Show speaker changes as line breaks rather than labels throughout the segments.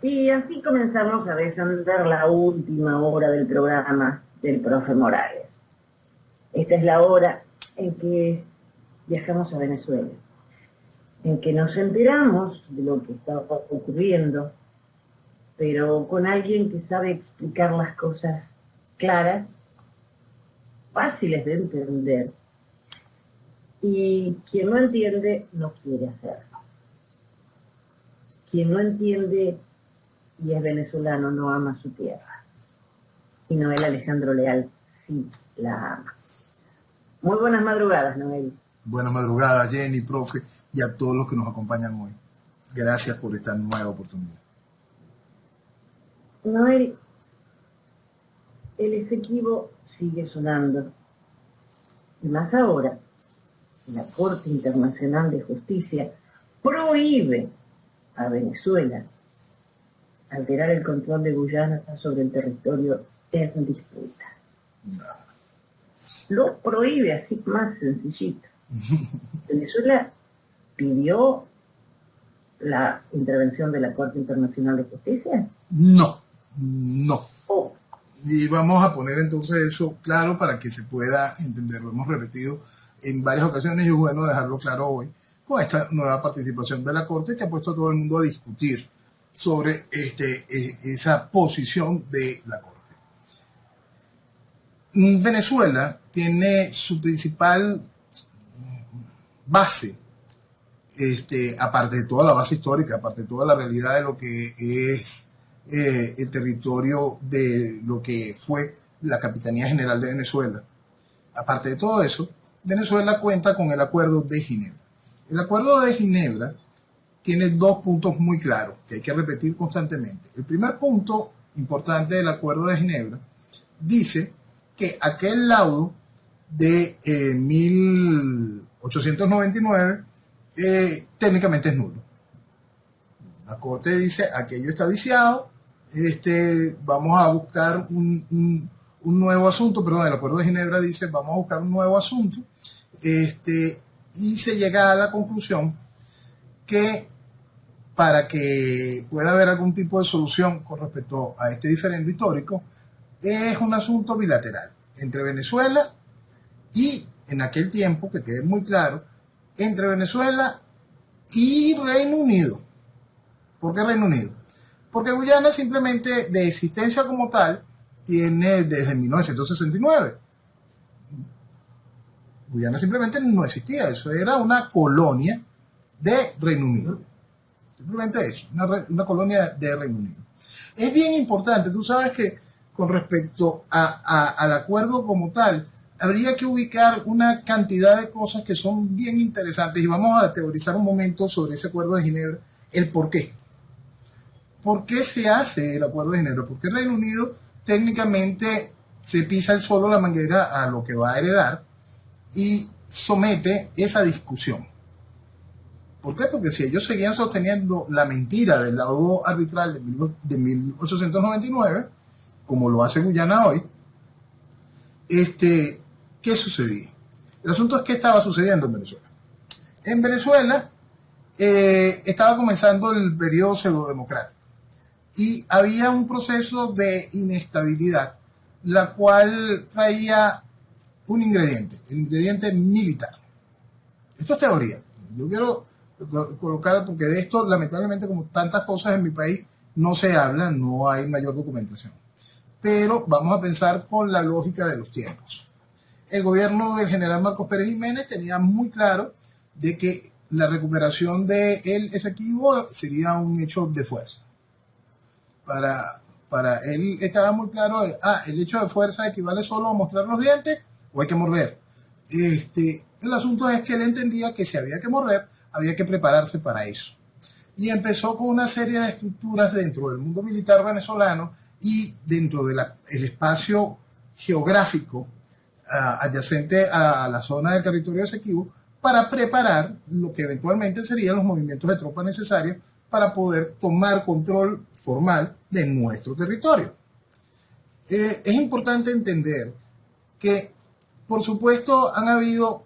Y así comenzamos a desandar la última hora del programa del profe Morales. Esta es la hora en que viajamos a Venezuela, en que nos enteramos de lo que está ocurriendo, pero con alguien que sabe explicar las cosas claras, fáciles de entender, y quien no entiende no quiere hacerlo. Quien no entiende y es venezolano no ama su tierra. Y Noel Alejandro Leal sí la ama. Muy buenas madrugadas, Noel.
Buenas madrugadas, Jenny, profe, y a todos los que nos acompañan hoy. Gracias por esta nueva oportunidad.
Noel, el Esequibo sigue sonando. Y más ahora, la Corte Internacional de Justicia prohíbe a Venezuela alterar el control de Guyana sobre el territorio en disputa. Lo prohíbe así más sencillito. Venezuela pidió la intervención de la Corte Internacional de Justicia.
No.
Oh.
Y vamos a poner entonces eso claro para que se pueda entender. Lo hemos repetido en varias ocasiones y es bueno dejarlo claro hoy con esta nueva participación de la Corte que ha puesto a todo el mundo a discutir sobre esa posición de la Corte. Venezuela tiene su principal base, aparte de toda la base histórica, aparte de toda la realidad de lo que es el territorio de lo que fue la Capitanía General de Venezuela. Aparte de todo eso, Venezuela cuenta con el Acuerdo de Ginebra. El Acuerdo de Ginebra tiene dos puntos muy claros que hay que repetir constantemente. El primer punto importante del Acuerdo de Ginebra dice que aquel laudo de 1899 técnicamente es nulo. La Corte dice aquello está viciado, vamos a buscar un nuevo asunto, perdón, el Acuerdo de Ginebra dice vamos a buscar un nuevo asunto, y se llega a la conclusión que para que pueda haber algún tipo de solución con respecto a este diferendo histórico, es un asunto bilateral entre Venezuela y, en aquel tiempo, que quede muy claro, entre Venezuela y Reino Unido. ¿Por qué Reino Unido? Porque Guyana simplemente de existencia como tal tiene desde 1969. Guyana simplemente no existía, eso era una colonia de Reino Unido. Simplemente eso, una colonia de Reino Unido. Es bien importante, tú sabes que con respecto al acuerdo como tal, habría que ubicar una cantidad de cosas que son bien interesantes y vamos a teorizar un momento sobre ese acuerdo de Ginebra, el por qué. ¿Por qué se hace el acuerdo de Ginebra? Porque el Reino Unido técnicamente se pisa el solo la manguera a lo que va a heredar y somete esa discusión. ¿Por qué? Porque si ellos seguían sosteniendo la mentira del laudo arbitral de 1899, como lo hace Guyana hoy, ¿qué sucedía? El asunto es qué estaba sucediendo en Venezuela. En Venezuela estaba comenzando el periodo pseudodemocrático y había un proceso de inestabilidad, la cual traía un ingrediente, el ingrediente militar. Esto es teoría. Yo quiero colocar, porque de esto, lamentablemente, como tantas cosas en mi país, no se habla, no hay mayor documentación. Pero vamos a pensar con la lógica de los tiempos. El gobierno del general Marcos Pérez Jiménez tenía muy claro de que la recuperación de Esequibo sería un hecho de fuerza. Para él estaba muy claro, el hecho de fuerza equivale solo a mostrar los dientes o hay que morder. El asunto es que él entendía que si había que morder, había que prepararse para eso. Y empezó con una serie de estructuras dentro del mundo militar venezolano y dentro del espacio geográfico adyacente a la zona del territorio de Esequibo para preparar lo que eventualmente serían los movimientos de tropas necesarios para poder tomar control formal de nuestro territorio. Es importante entender que, por supuesto, han habido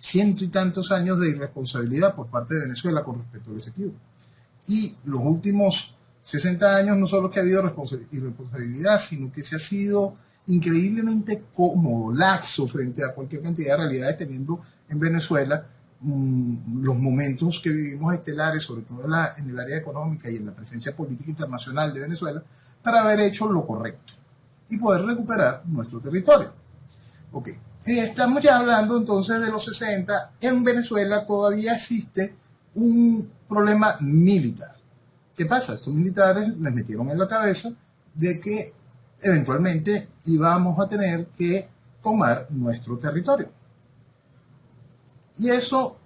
ciento y tantos años de irresponsabilidad por parte de Venezuela con respecto al Esequibo. Y los últimos 60 años no solo que ha habido irresponsabilidad, sino que se ha sido increíblemente cómodo, laxo frente a cualquier cantidad de realidades, teniendo en Venezuela los momentos que vivimos estelares, sobre todo en el área económica y en la presencia política internacional de Venezuela, para haber hecho lo correcto y poder recuperar nuestro territorio. Ok, estamos ya hablando entonces de los 60. En Venezuela todavía existe un problema militar. ¿Qué pasa? Estos militares les metieron en la cabeza de que eventualmente íbamos a tener que tomar nuestro territorio. Y eso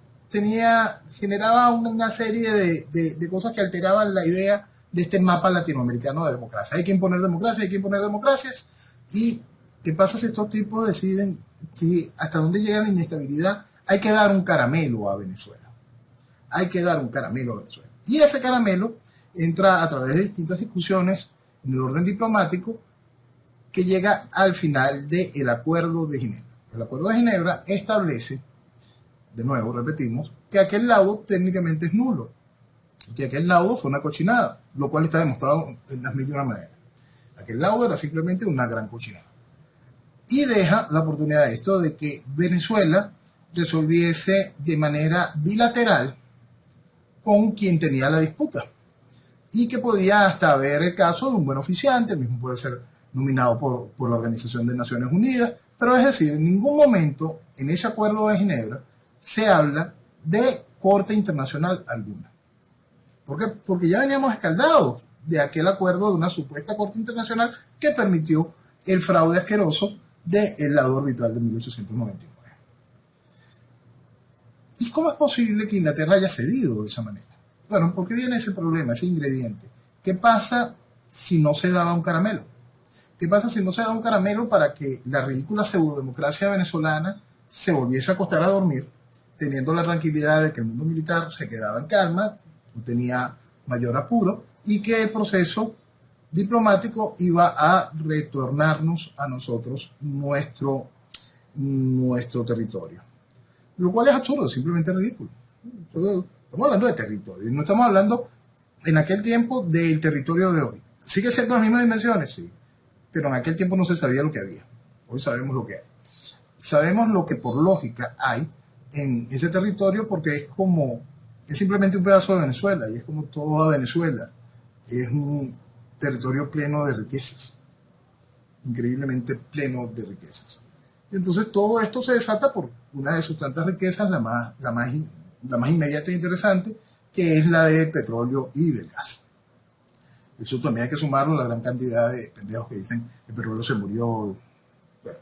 generaba una serie de cosas que alteraban la idea de este mapa latinoamericano de democracia. Hay que imponer democracia, hay que imponer democracias. ¿Y qué pasa si estos tipos deciden que hasta dónde llega la inestabilidad? Hay que dar un caramelo a Venezuela. Hay que dar un caramelo a Venezuela. Y ese caramelo entra a través de distintas discusiones en el orden diplomático que llega al final del Acuerdo de Ginebra. El Acuerdo de Ginebra establece, de nuevo, repetimos, que aquel laudo técnicamente es nulo, que aquel laudo fue una cochinada, lo cual está demostrado en las mil y una maneras. Aquel laudo era simplemente una gran cochinada. Y deja la oportunidad de esto, de que Venezuela resolviese de manera bilateral con quien tenía la disputa. Y que podía hasta haber el caso de un buen oficiante, el mismo puede ser nominado por la Organización de Naciones Unidas, pero es decir, en ningún momento en ese Acuerdo de Ginebra se habla de corte internacional alguna. ¿Por qué? Porque ya veníamos escaldados de aquel acuerdo de una supuesta corte internacional que permitió el fraude asqueroso del laudo arbitral de 1899. ¿Y cómo es posible que Inglaterra haya cedido de esa manera? Bueno, porque viene ese problema, ese ingrediente. ¿Qué pasa si no se daba un caramelo? ¿Qué pasa si no se da un caramelo para que la ridícula pseudodemocracia venezolana se volviese a acostar a dormir, teniendo la tranquilidad de que el mundo militar se quedaba en calma, no tenía mayor apuro, y que el proceso diplomático iba a retornarnos a nosotros nuestro territorio? Lo cual es absurdo, simplemente ridículo. Estamos hablando de territorio, no estamos hablando en aquel tiempo del territorio de hoy. ¿Sigue siendo las mismas dimensiones? Sí, pero en aquel tiempo no se sabía lo que había. Hoy sabemos lo que hay. Sabemos lo que por lógica hay en ese territorio, porque es simplemente un pedazo de Venezuela, y es como toda Venezuela. Es un territorio pleno de riquezas, increíblemente pleno de riquezas. Entonces todo esto se desata por una de sus tantas riquezas, la más inmediata e interesante, que es la del petróleo y del gas. Eso también hay que sumarlo a la gran cantidad de pendejos que dicen que el petróleo se murió. Bueno,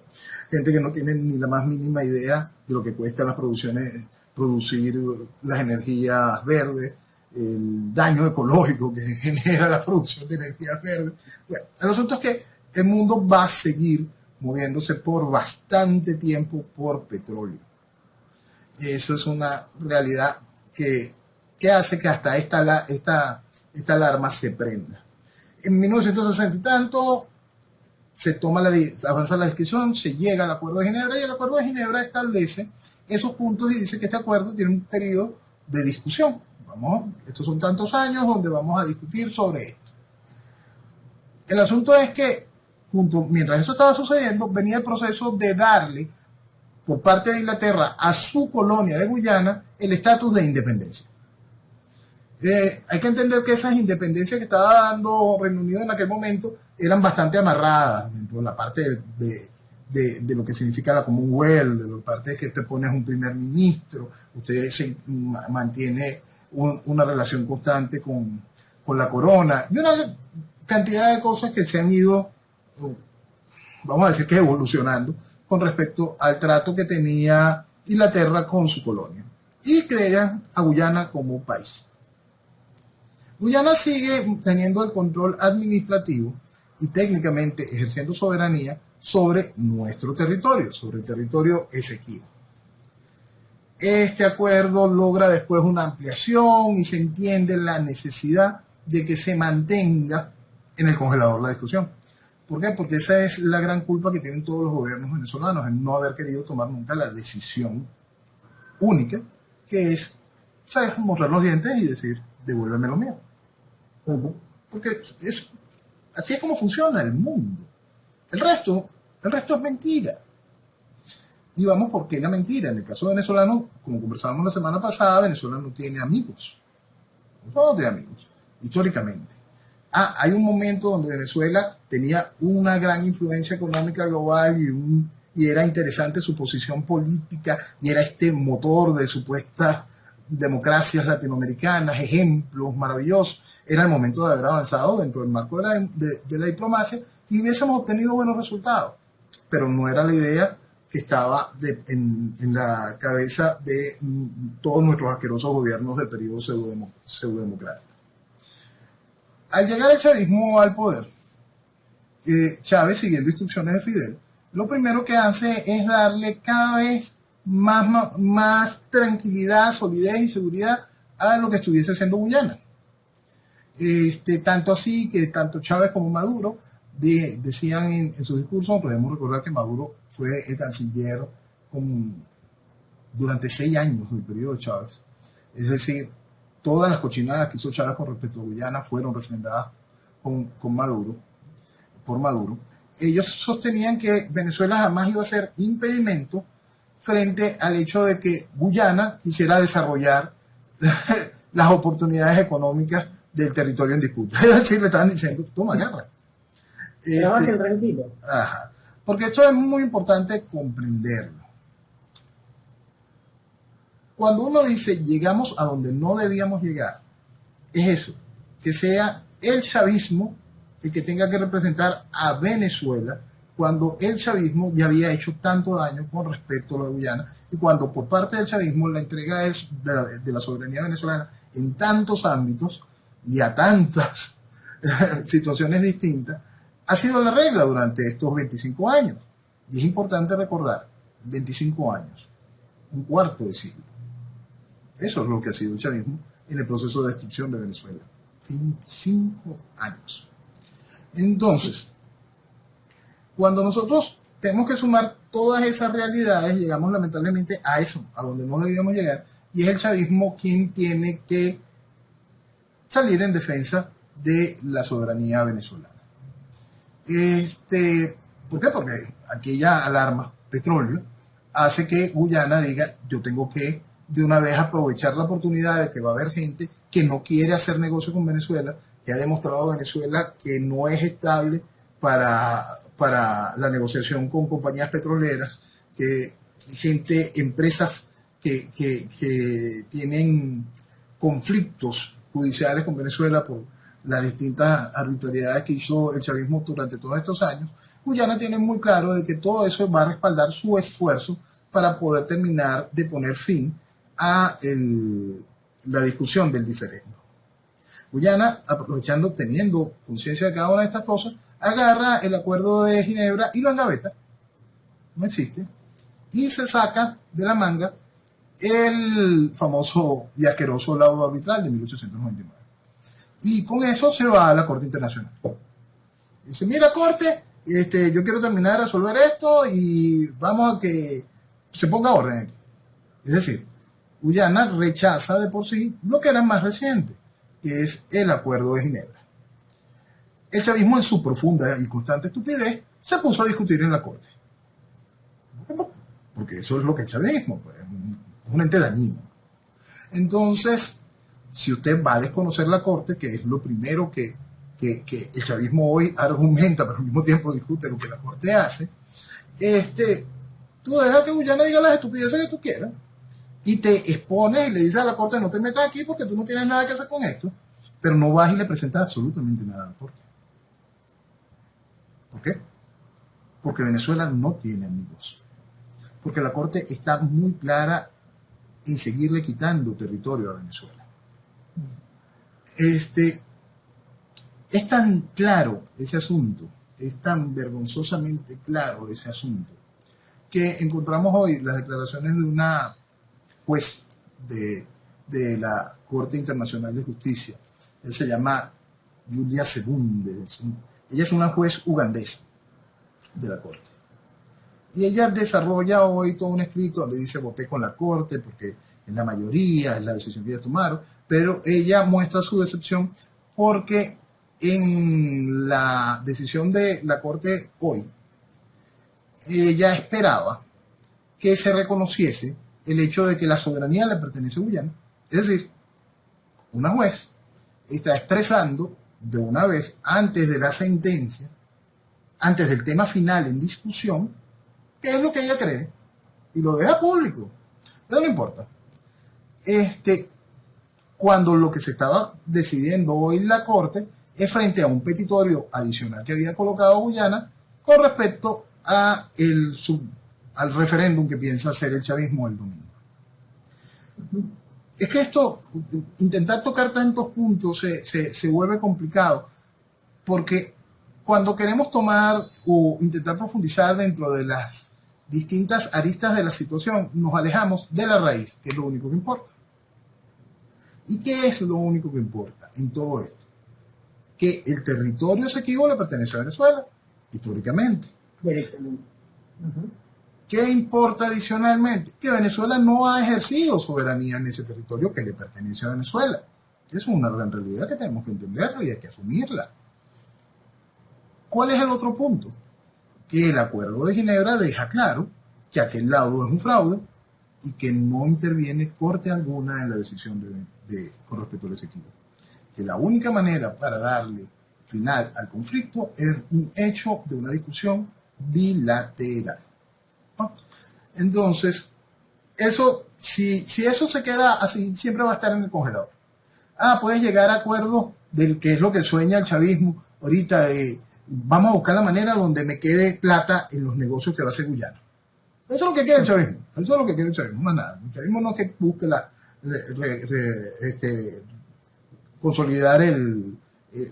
gente que no tiene ni la más mínima idea de lo que cuesta producir las energías verdes, el daño ecológico que genera la producción de energías verdes. Bueno, el asunto es que el mundo va a seguir moviéndose por bastante tiempo por petróleo. Eso es una realidad que hace que hasta esta alarma se prenda. En 1960 y tanto avanza la discusión, se llega al Acuerdo de Ginebra, y el Acuerdo de Ginebra establece esos puntos y dice que este acuerdo tiene un periodo de discusión. Estos son tantos años donde vamos a discutir sobre esto. El asunto es que mientras eso estaba sucediendo, venía el proceso de darle por parte de Inglaterra a su colonia de Guyana el estatus de independencia. Hay que entender que esas independencias que estaba dando Reino Unido en aquel momento eran bastante amarradas dentro de la parte de lo que significa la Commonwealth, de la parte de que te pones un primer ministro, usted mantiene una relación constante con la corona, y una cantidad de cosas que se han ido, vamos a decir que evolucionando con respecto al trato que tenía Inglaterra con su colonia, y crean a Guyana como país. Guyana sigue teniendo el control administrativo y técnicamente ejerciendo soberanía sobre nuestro territorio, sobre el territorio Esequibo. Este acuerdo logra después una ampliación y se entiende la necesidad de que se mantenga en el congelador la discusión. ¿Por qué? Porque esa es la gran culpa que tienen todos los gobiernos venezolanos, en no haber querido tomar nunca la decisión única, que es, ¿sabes?, mostrar los dientes y decir, devuélveme lo mío. porque así es como funciona el mundo. El resto es mentira. Y vamos, ¿por qué la mentira? En el caso venezolano, como conversábamos la semana pasada, Venezuela no tiene amigos. No tiene amigos, históricamente. Hay un momento donde Venezuela tenía una gran influencia económica global y era interesante su posición política y era este motor de supuestas democracias latinoamericanas, ejemplos maravillosos. Era el momento de haber avanzado dentro del marco de la diplomacia y hubiésemos obtenido buenos resultados. Pero no era la idea que estaba en la cabeza de todos nuestros asquerosos gobiernos del periodo pseudodemocrático. Al llegar el chavismo al poder, Chávez, siguiendo instrucciones de Fidel, lo primero que hace es darle cada vez más tranquilidad, solidez y seguridad a lo que estuviese haciendo Guyana. Tanto así que tanto Chávez como Maduro decían en sus discursos, podemos recordar que Maduro fue el canciller durante 6 años del periodo de Chávez. Es decir, todas las cochinadas que hizo Chávez con respecto a Guyana fueron refrendadas por Maduro. Ellos sostenían que Venezuela jamás iba a ser impedimento frente al hecho de que Guyana quisiera desarrollar las oportunidades económicas del territorio en disputa. Es decir, le estaban diciendo, toma, agarra.
Trabajen tranquilo.
Ajá. Porque esto es muy importante comprenderlo. Cuando uno dice llegamos a donde no debíamos llegar, es eso, que sea el chavismo el que tenga que representar a Venezuela cuando el chavismo ya había hecho tanto daño con respecto a la Guyana y cuando por parte del chavismo la entrega de la soberanía venezolana en tantos ámbitos y a tantas situaciones distintas ha sido la regla durante estos 25 años. Y es importante recordar, 25 años, un cuarto de siglo. Eso es lo que ha sido el chavismo en el proceso de destrucción de Venezuela. 25 años. Entonces, cuando nosotros tenemos que sumar todas esas realidades, llegamos lamentablemente a eso, a donde no debíamos llegar, y es el chavismo quien tiene que salir en defensa de la soberanía venezolana. ¿Por qué? Porque aquella alarma, petróleo, hace que Guyana diga, yo tengo que de una vez aprovechar la oportunidad de que va a haber gente que no quiere hacer negocio con Venezuela, que ha demostrado Venezuela que no es estable para la negociación con compañías petroleras, que empresas que tienen conflictos judiciales con Venezuela por las distintas arbitrariedades que hizo el chavismo durante todos estos años. Guyana tiene muy claro de que todo eso va a respaldar su esfuerzo para poder terminar de poner fin a la discusión del diferendo. Guyana, aprovechando, teniendo conciencia de cada una de estas cosas, agarra el acuerdo de Ginebra y lo engaveta, no existe, y se saca de la manga el famoso y asqueroso laudo arbitral de 1899. Y con eso se va a la Corte Internacional. Dice, mira, Corte, yo quiero terminar de resolver esto y vamos a que se ponga orden aquí. Es decir, Guyana rechaza de por sí lo que era más reciente, que es el Acuerdo de Ginebra. El chavismo, en su profunda y constante estupidez, se puso a discutir en la Corte. Porque eso es lo que es el chavismo, pues, es un ente dañino. Entonces, si usted va a desconocer la Corte, que es lo primero que el chavismo hoy argumenta, pero al mismo tiempo discute lo que la Corte hace, tú dejas que Guyana diga las estupideces que tú quieras y te expones y le dices a la Corte, no te metas aquí porque tú no tienes nada que hacer con esto, pero no vas y le presentas absolutamente nada a la Corte. ¿Por qué? Porque Venezuela no tiene amigos. Porque la Corte está muy clara en seguirle quitando territorio a Venezuela. Es tan claro ese asunto, es tan vergonzosamente claro ese asunto, que encontramos hoy las declaraciones de una juez de la Corte Internacional de Justicia. Ella se llama Julia Sebunde. Ella es una juez ugandesa de la Corte. Y ella desarrolla hoy todo un escrito donde dice, voté con la Corte porque en la mayoría es la decisión que ellos tomaron, pero ella muestra su decepción porque en la decisión de la Corte hoy, ella esperaba que se reconociese el hecho de que la soberanía le pertenece a Guyana. Es decir, una juez está expresando de una vez, antes de la sentencia, antes del tema final en discusión, qué es lo que ella cree, y lo deja público. Eso no importa. Cuando lo que se estaba decidiendo hoy en la Corte es frente a un petitorio adicional que había colocado Guyana con respecto a al referéndum que piensa hacer el chavismo el domingo. Es que esto, intentar tocar tantos puntos se vuelve complicado, porque cuando queremos tomar o intentar profundizar dentro de las distintas aristas de la situación, nos alejamos de la raíz, que es lo único que importa. ¿Y qué es lo único que importa en todo esto? Que el territorio Esequibo le pertenece a Venezuela, históricamente.
Directamente.
¿Qué importa adicionalmente? Que Venezuela no ha ejercido soberanía en ese territorio que le pertenece a Venezuela. Eso es una gran realidad que tenemos que entenderlo y hay que asumirla. ¿Cuál es el otro punto? Que el Acuerdo de Ginebra deja claro que aquel lado es un fraude y que no interviene corte alguna en la decisión con respecto al Esequibo. Que la única manera para darle final al conflicto es un hecho de una discusión bilateral. ¿No? Entonces, eso, si eso se queda así, siempre va a estar en el congelador. Puedes llegar a acuerdos del que es lo que sueña el chavismo ahorita de vamos a buscar la manera donde me quede plata en los negocios que va a hacer Guyana. Eso es lo que quiere el chavismo. Eso es lo que quiere el chavismo, más nada. El chavismo no es que busque consolidar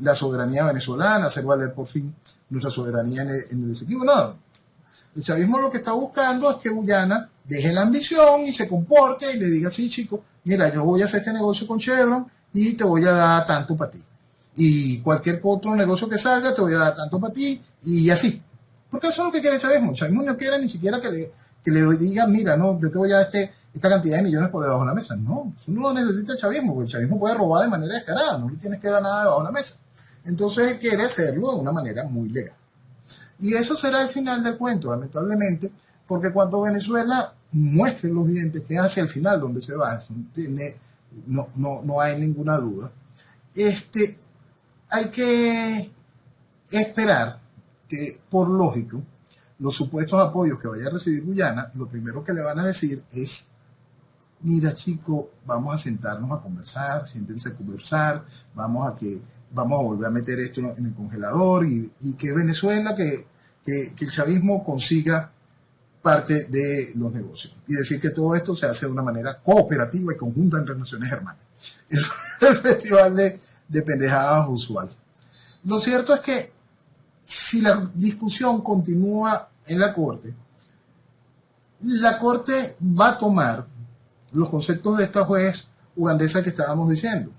la soberanía venezolana, hacer valer por fin nuestra soberanía en el Esequibo. No. El chavismo lo que está buscando es que Guyana deje la ambición y se comporte y le diga, sí, chico, mira, yo voy a hacer este negocio con Chevron y te voy a dar tanto para ti. Y cualquier otro negocio que salga te voy a dar tanto para ti y así. Porque eso es lo que quiere el chavismo. El chavismo no quiere ni siquiera que le diga, mira, no, yo te voy a dar esta cantidad de millones por debajo de la mesa. No, eso no lo necesita el chavismo, porque el chavismo puede robar de manera descarada, no le tienes que dar nada debajo de la mesa. Entonces él quiere hacerlo de una manera muy legal. Y eso será el final del cuento, lamentablemente, porque cuando Venezuela muestre los dientes, que es hacia el final donde se va, eso no hay ninguna duda, hay que esperar que, por lógico, los supuestos apoyos que vaya a recibir Guyana, lo primero que le van a decir es, mira chico, vamos a sentarnos a conversar, siéntense a conversar, vamos a volver a meter esto en el congelador y que Venezuela, que el chavismo consiga parte de los negocios. Y decir que todo esto se hace de una manera cooperativa y conjunta entre naciones hermanas. El festival de pendejadas usual. Lo cierto es que si la discusión continúa en la Corte va a tomar los conceptos de esta juez ugandesa que estábamos diciendo.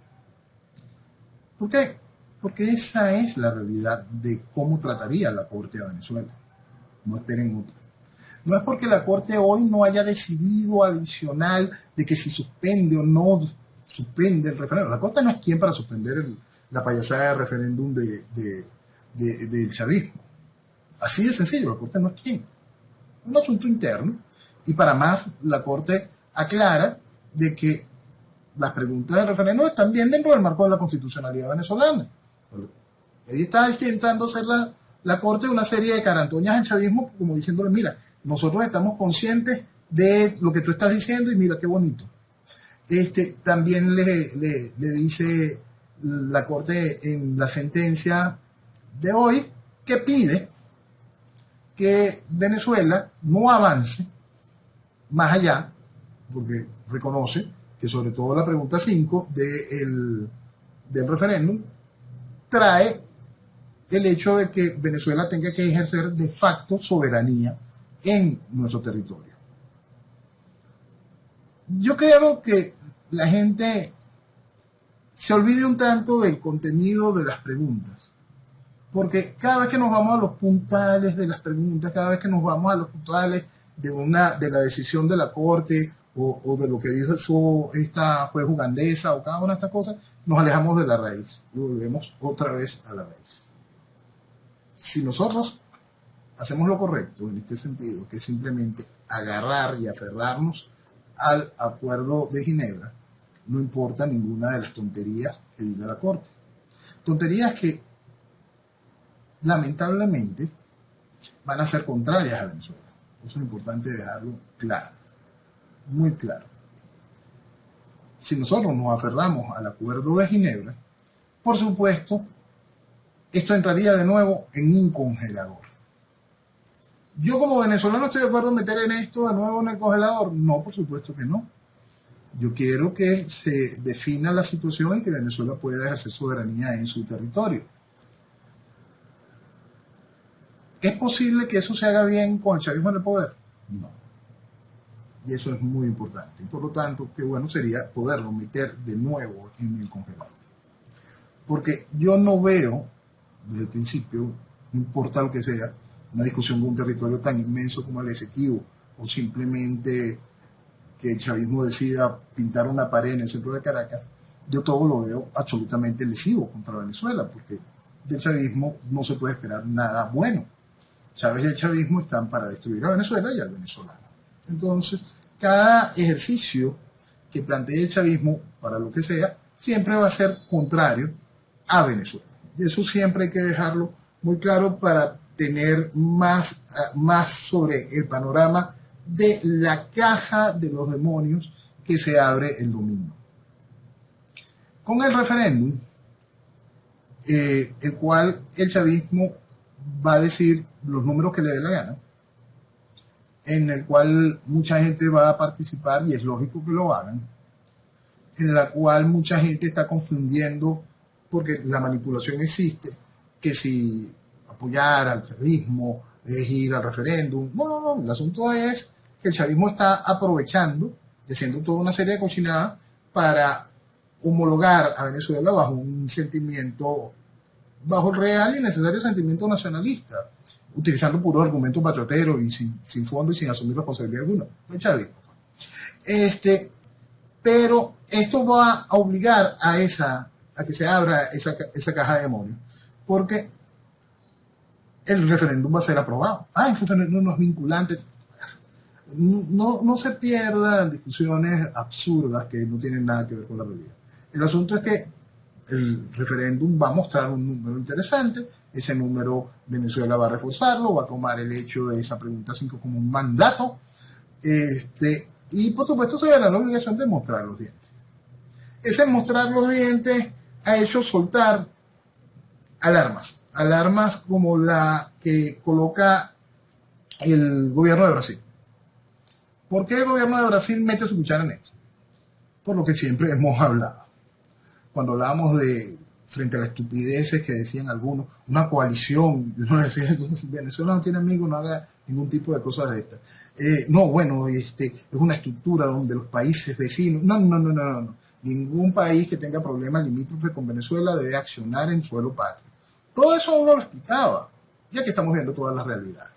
¿Por qué? Porque esa es la realidad de cómo trataría la Corte a Venezuela. No esperen otra. No es porque la Corte hoy no haya decidido adicional de que si suspende o no suspende el referéndum. La Corte no es quien para suspender la payasada de referéndum del chavismo. Así de sencillo, la Corte no es quien. Es un asunto interno. Y para más, la Corte aclara de que las preguntas del referéndum están bien dentro del marco de la constitucionalidad venezolana. Ahí está intentando hacer la Corte una serie de carantoñas al chavismo, como diciéndole, mira, nosotros estamos conscientes de lo que tú estás diciendo y mira qué bonito. También le dice la Corte en la sentencia de hoy que pide que Venezuela no avance más allá, porque reconoce que sobre todo la pregunta 5 del referéndum trae el hecho de que Venezuela tenga que ejercer de facto soberanía en nuestro territorio. Yo creo que la gente se olvide un tanto del contenido de las preguntas, porque cada vez que nos vamos a los puntales de las preguntas, cada vez que nos vamos a los puntales de la decisión de la Corte o de lo que dijo esta juez ugandesa o cada una de estas cosas, nos alejamos de la raíz y volvemos otra vez a la raíz. Si nosotros hacemos lo correcto en este sentido, que es simplemente agarrar y aferrarnos al acuerdo de Ginebra, no importa ninguna de las tonterías que diga la Corte. Tonterías que lamentablemente van a ser contrarias a Venezuela. Eso es importante dejarlo claro, muy claro. Si nosotros nos aferramos al acuerdo de Ginebra, por supuesto, esto entraría de nuevo en un congelador. ¿Yo como venezolano estoy de acuerdo en meter en esto de nuevo en el congelador? No, por supuesto que no. Yo quiero que se defina la situación en que Venezuela pueda ejercer soberanía en su territorio. ¿Es posible que eso se haga bien con el chavismo en el poder? No. Y eso es muy importante. Y por lo tanto, qué bueno sería poderlo meter de nuevo en el congelador. Porque yo no veo, desde el principio, no importa lo que sea, una discusión de un territorio tan inmenso como el Esequibo, o simplemente que el chavismo decida pintar una pared en el centro de Caracas, yo todo lo veo absolutamente lesivo contra Venezuela, porque del chavismo no se puede esperar nada bueno. Chávez y el chavismo están para destruir a Venezuela y al venezolano. Entonces, cada ejercicio que plantee el chavismo, para lo que sea, siempre va a ser contrario a Venezuela. Y eso siempre hay que dejarlo muy claro para tener más sobre el panorama de la caja de los demonios que se abre el domingo. Con el referéndum, el cual el chavismo va a decir los números que le dé la gana, en el cual mucha gente va a participar y es lógico que lo hagan, en la cual mucha gente está confundiendo, porque la manipulación existe, que si apoyar al chavismo es ir al referéndum. No, el asunto es que el chavismo está aprovechando, haciendo toda una serie de cochinadas para homologar a Venezuela bajo un sentimiento, bajo el real y necesario sentimiento nacionalista, utilizando puro argumento patriotero y sin fondo y sin asumir responsabilidad alguna. El chavismo. Pero esto va a obligar a que se abra esa caja de demonios, porque el referéndum va a ser aprobado. El referéndum no es vinculante. No se pierdan discusiones absurdas que no tienen nada que ver con la realidad. El asunto es que el referéndum va a mostrar un número interesante. Ese número Venezuela va a reforzarlo, va a tomar el hecho de esa pregunta 5 como un mandato. Y por supuesto se verá la obligación de mostrar los dientes. Ese mostrar los dientes ha hecho soltar alarmas como la que coloca el gobierno de Brasil. ¿Por qué el gobierno de Brasil mete su cuchara en esto? Por lo que siempre hemos hablado. Cuando hablábamos de, frente a las estupideces que decían algunos, una coalición, y uno le decía, Venezuela no tiene amigos, no haga ningún tipo de cosas de estas. Es una estructura donde los países vecinos, no. Ningún país que tenga problemas limítrofes con Venezuela debe accionar en suelo patrio. Todo eso uno lo explicaba, ya que estamos viendo todas las realidades.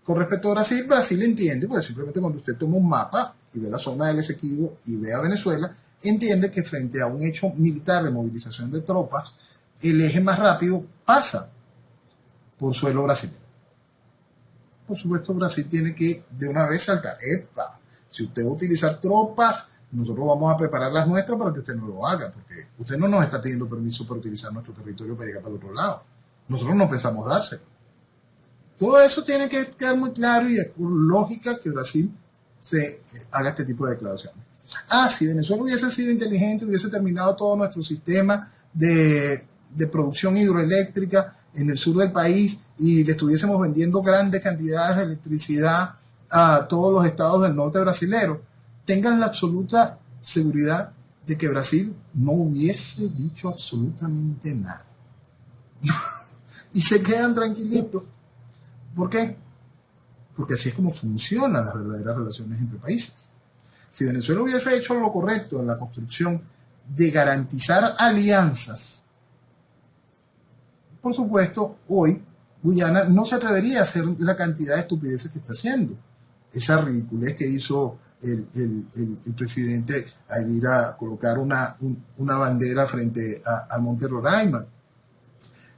Con respecto a Brasil, Brasil entiende, pues simplemente cuando usted toma un mapa y ve la zona del Esequibo y ve a Venezuela, entiende que frente a un hecho militar de movilización de tropas, el eje más rápido pasa por suelo brasileño. Por supuesto, Brasil tiene que de una vez saltar. Si usted va a utilizar tropas, nosotros vamos a preparar las nuestras para que usted no lo haga, porque usted no nos está pidiendo permiso para utilizar nuestro territorio para llegar para el otro lado. Nosotros no pensamos dárselo. Todo eso tiene que quedar muy claro y es por lógica que Brasil se haga este tipo de declaraciones. Si Venezuela hubiese sido inteligente, hubiese terminado todo nuestro sistema de producción hidroeléctrica en el sur del país y le estuviésemos vendiendo grandes cantidades de electricidad a todos los estados del norte brasilero, tengan la absoluta seguridad de que Brasil no hubiese dicho absolutamente nada. Y se quedan tranquilitos. ¿Por qué? Porque así es como funcionan las verdaderas relaciones entre países. Si Venezuela hubiese hecho lo correcto en la construcción de garantizar alianzas, por supuesto, hoy Guyana no se atrevería a hacer la cantidad de estupideces que está haciendo. Esa ridiculez que hizo el presidente a ir a colocar una bandera frente al Monte Roraima.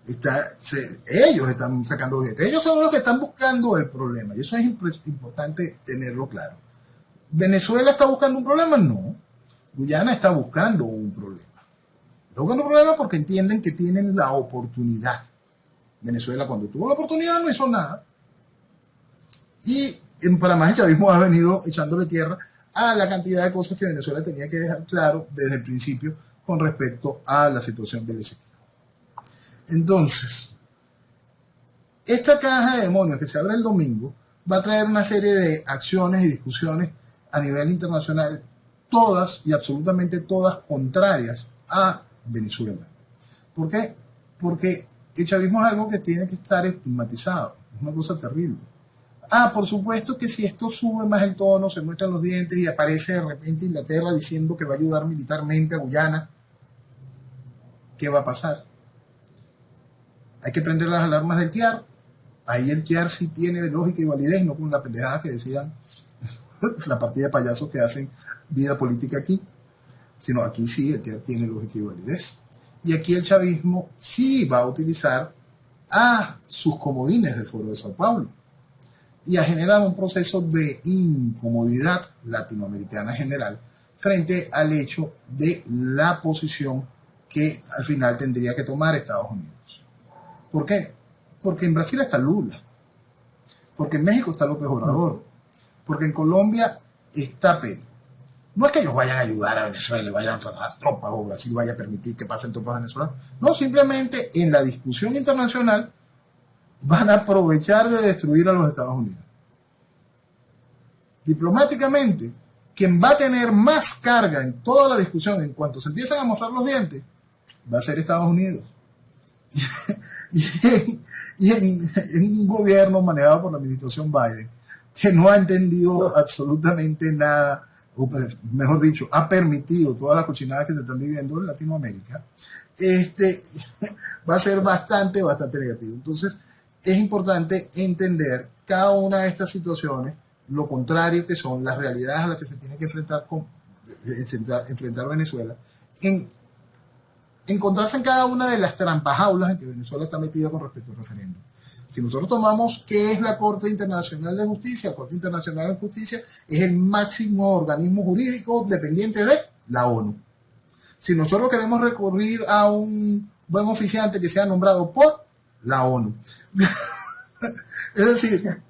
Ellos están sacando billetes, ellos son los que están buscando el problema, y eso es importante tenerlo claro. ¿Venezuela está buscando un problema? No. Guyana está buscando un problema. Está buscando un problema porque entienden que tienen la oportunidad. Venezuela, cuando tuvo la oportunidad, no hizo nada. Y en Panamá el chavismo ha venido echándole tierra a la cantidad de cosas que Venezuela tenía que dejar claro desde el principio con respecto a la situación del Esequibo. Entonces, esta caja de demonios que se abre el domingo va a traer una serie de acciones y discusiones a nivel internacional, todas y absolutamente todas contrarias a Venezuela. ¿Por qué? Porque el chavismo es algo que tiene que estar estigmatizado, es una cosa terrible. Por supuesto que si esto sube más el tono, se muestran los dientes y aparece de repente Inglaterra diciendo que va a ayudar militarmente a Guyana, ¿qué va a pasar? Hay que prender las alarmas del TIAR. Ahí el TIAR sí tiene lógica y validez, no con la pendejada que decían la partida de payasos que hacen vida política aquí, sino aquí sí el TIAR tiene lógica y validez. Y aquí el chavismo sí va a utilizar a sus comodines del Foro de Sao Paulo y a generar un proceso de incomodidad latinoamericana general frente al hecho de la posición que al final tendría que tomar Estados Unidos. ¿Por qué? Porque en Brasil está Lula, porque en México está López Obrador, porque en Colombia está Petro. No es que ellos vayan a ayudar a Venezuela y vayan a traer tropas o Brasil vaya a permitir que pasen tropas venezolanas. No, simplemente en la discusión internacional van a aprovechar de destruir a los Estados Unidos. Diplomáticamente, quien va a tener más carga en toda la discusión en cuanto se empiezan a mostrar los dientes va a ser Estados Unidos. y en un gobierno manejado por la administración Biden que no ha entendido absolutamente nada, o mejor dicho, ha permitido todas las cochinadas que se están viviendo en Latinoamérica, va a ser bastante negativo. Entonces, es importante entender cada una de estas situaciones, lo contrario que son las realidades a las que se tiene que enfrentar Venezuela, encontrarse en cada una de las trampajaulas en que Venezuela está metida con respecto al referéndum. Si nosotros tomamos qué es la Corte Internacional de Justicia, la Corte Internacional de Justicia es el máximo organismo jurídico dependiente de la ONU. Si nosotros queremos recurrir a un buen oficiante que sea nombrado por la ONU. Es decir,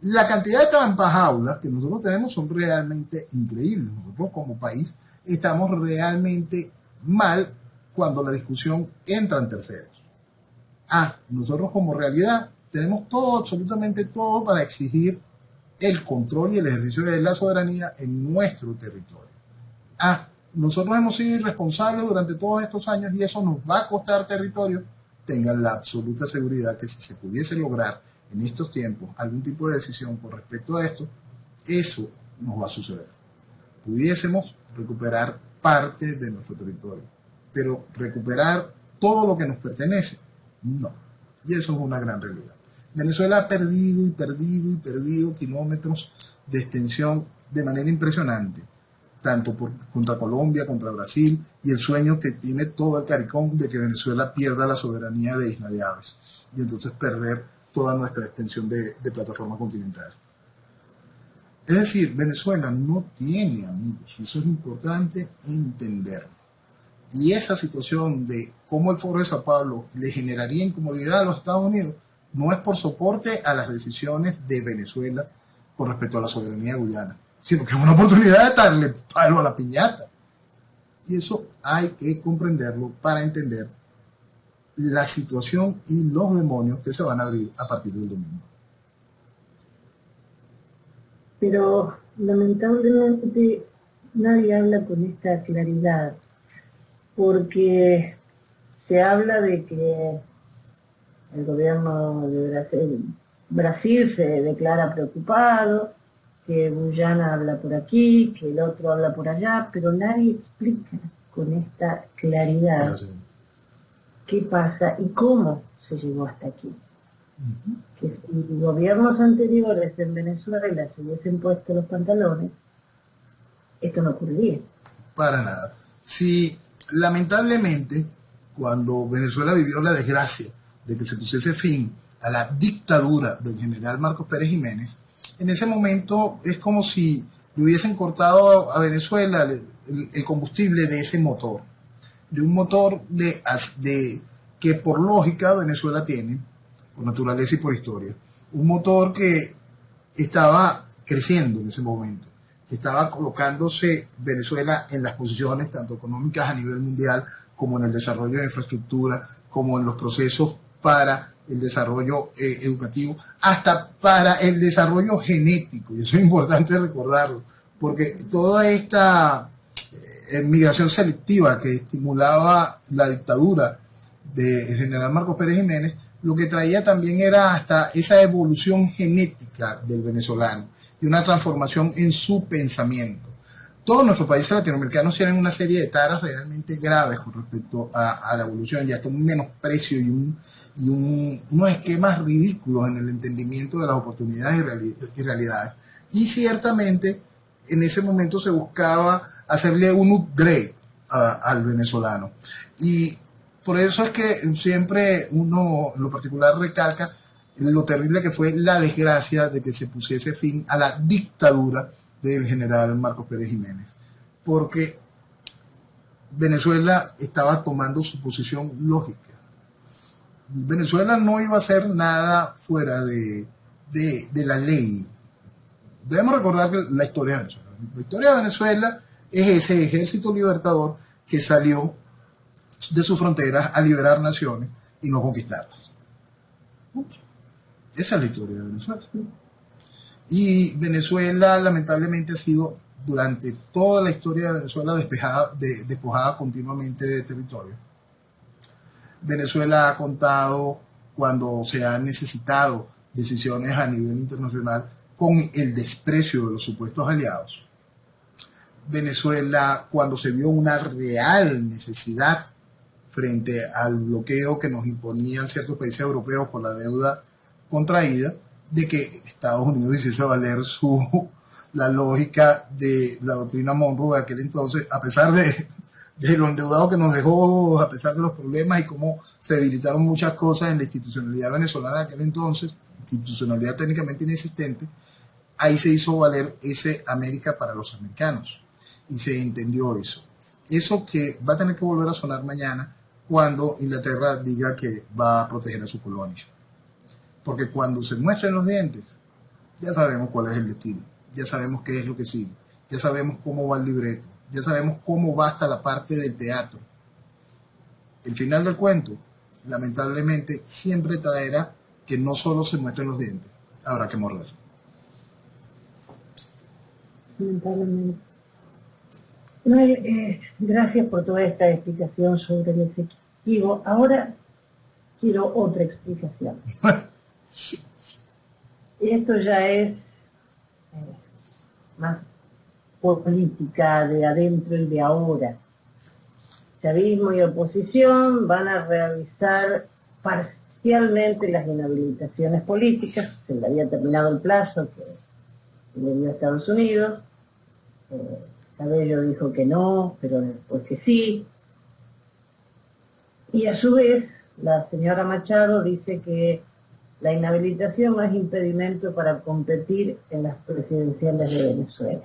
la cantidad de trampajaulas que nosotros tenemos son realmente increíbles. Nosotros como país estamos realmente mal cuando la discusión entra en terceros. Nosotros como realidad tenemos todo, absolutamente todo para exigir el control y el ejercicio de la soberanía en nuestro territorio. Nosotros hemos sido irresponsables durante todos estos años y eso nos va a costar territorio. Tengan la absoluta seguridad que si se pudiese lograr en estos tiempos algún tipo de decisión con respecto a esto, eso nos va a suceder. Pudiésemos recuperar parte de nuestro territorio, pero recuperar todo lo que nos pertenece, no. Y eso es una gran realidad. Venezuela ha perdido y perdido y perdido kilómetros de extensión de manera impresionante, tanto contra Colombia, contra Brasil, y el sueño que tiene todo el CARICOM de que Venezuela pierda la soberanía de Isla de Aves y entonces perder toda nuestra extensión de plataforma continental. Es decir, Venezuela no tiene amigos, y eso es importante entenderlo. Y esa situación de cómo el Foro de Sao Paulo le generaría incomodidad a los Estados Unidos no es por soporte a las decisiones de Venezuela con respecto a la soberanía guyana, sino que es una oportunidad de darle palo a la piñata. Y eso hay que comprenderlo para entender la situación y los demonios que se van a abrir a partir del domingo.
Pero lamentablemente nadie habla con esta claridad, porque se habla de que el gobierno de Brasil se declara preocupado, que Guyana habla por aquí, que el otro habla por allá, pero nadie explica con esta claridad qué pasa y cómo se llegó hasta aquí. Que si gobiernos anteriores en Venezuela se hubiesen puesto los pantalones, esto no ocurriría.
Para nada. Sí, lamentablemente, cuando Venezuela vivió la desgracia de que se pusiese fin a la dictadura del general Marcos Pérez Jiménez, en ese momento es como si le hubiesen cortado a Venezuela el combustible de ese motor, de un motor que por lógica Venezuela tiene, por naturaleza y por historia, un motor que estaba creciendo en ese momento, que estaba colocándose Venezuela en las posiciones tanto económicas a nivel mundial como en el desarrollo de infraestructura, como en los procesos para el desarrollo educativo, hasta para el desarrollo genético, y eso es importante recordarlo, porque toda esta migración selectiva que estimulaba la dictadura del general Marcos Pérez Jiménez, lo que traía también era hasta esa evolución genética del venezolano y una transformación en su pensamiento. Todos nuestros países latinoamericanos tienen una serie de taras realmente graves con respecto a la evolución y hasta un menosprecio y unos esquemas ridículos en el entendimiento de las oportunidades y realidades. Y ciertamente en ese momento se buscaba hacerle un upgrade al venezolano. Y por eso es que siempre uno en lo particular recalca lo terrible que fue la desgracia de que se pusiese fin a la dictadura del general Marcos Pérez Jiménez, porque Venezuela estaba tomando su posición lógica. Venezuela no iba a hacer nada fuera de la ley. Debemos recordar que la historia de Venezuela. La historia de Venezuela es ese ejército libertador que salió de sus fronteras a liberar naciones y no conquistarlas. Esa es la historia de Venezuela. Y Venezuela lamentablemente ha sido durante toda la historia de Venezuela despojada continuamente de territorio. Venezuela ha contado cuando se han necesitado decisiones a nivel internacional con el desprecio de los supuestos aliados. Venezuela, cuando se vio una real necesidad frente al bloqueo que nos imponían ciertos países europeos por la deuda contraída, de que Estados Unidos hiciese valer la lógica de la doctrina Monroe de aquel entonces, a pesar de lo endeudado que nos dejó, a pesar de los problemas y cómo se debilitaron muchas cosas en la institucionalidad venezolana de aquel entonces, institucionalidad técnicamente inexistente. Ahí se hizo valer ese América para los americanos y se entendió eso. Eso que va a tener que volver a sonar mañana cuando Inglaterra diga que va a proteger a su colonia. Porque cuando se muestren los dientes, ya sabemos cuál es el destino, ya sabemos qué es lo que sigue, ya sabemos cómo va el libreto, ya sabemos cómo va hasta la parte del teatro. El final del cuento, lamentablemente, siempre traerá que no solo se muestren los dientes, habrá que morder.
Lamentablemente. Noel, gracias por toda esta explicación sobre el Esequibo. Ahora quiero otra explicación. Esto ya es más política de adentro y de ahora. Chavismo y oposición van a realizar parcialmente las inhabilitaciones políticas. Se le había terminado el plazo que le dio a Estados Unidos. Cabello dijo que no, pero después que sí. Y a su vez, la señora Machado dice que la inhabilitación no es impedimento para competir en las presidenciales de Venezuela.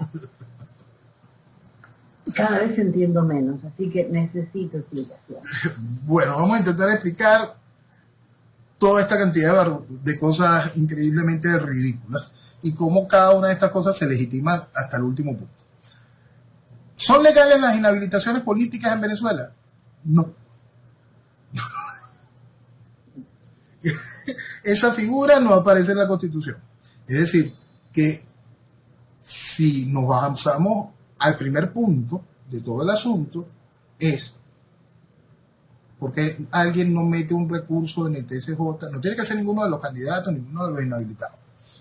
Cada vez entiendo menos, así que necesito explicación.
Bueno, vamos a intentar explicar toda esta cantidad de cosas increíblemente ridículas y cómo cada una de estas cosas se legitima hasta el último punto. ¿Son legales las inhabilitaciones políticas en Venezuela? No. Esa figura no aparece en la Constitución. Es decir, que si nos basamos al primer punto de todo el asunto, es porque alguien no mete un recurso en el TSJ, no tiene que ser ninguno de los candidatos, ninguno de los inhabilitados,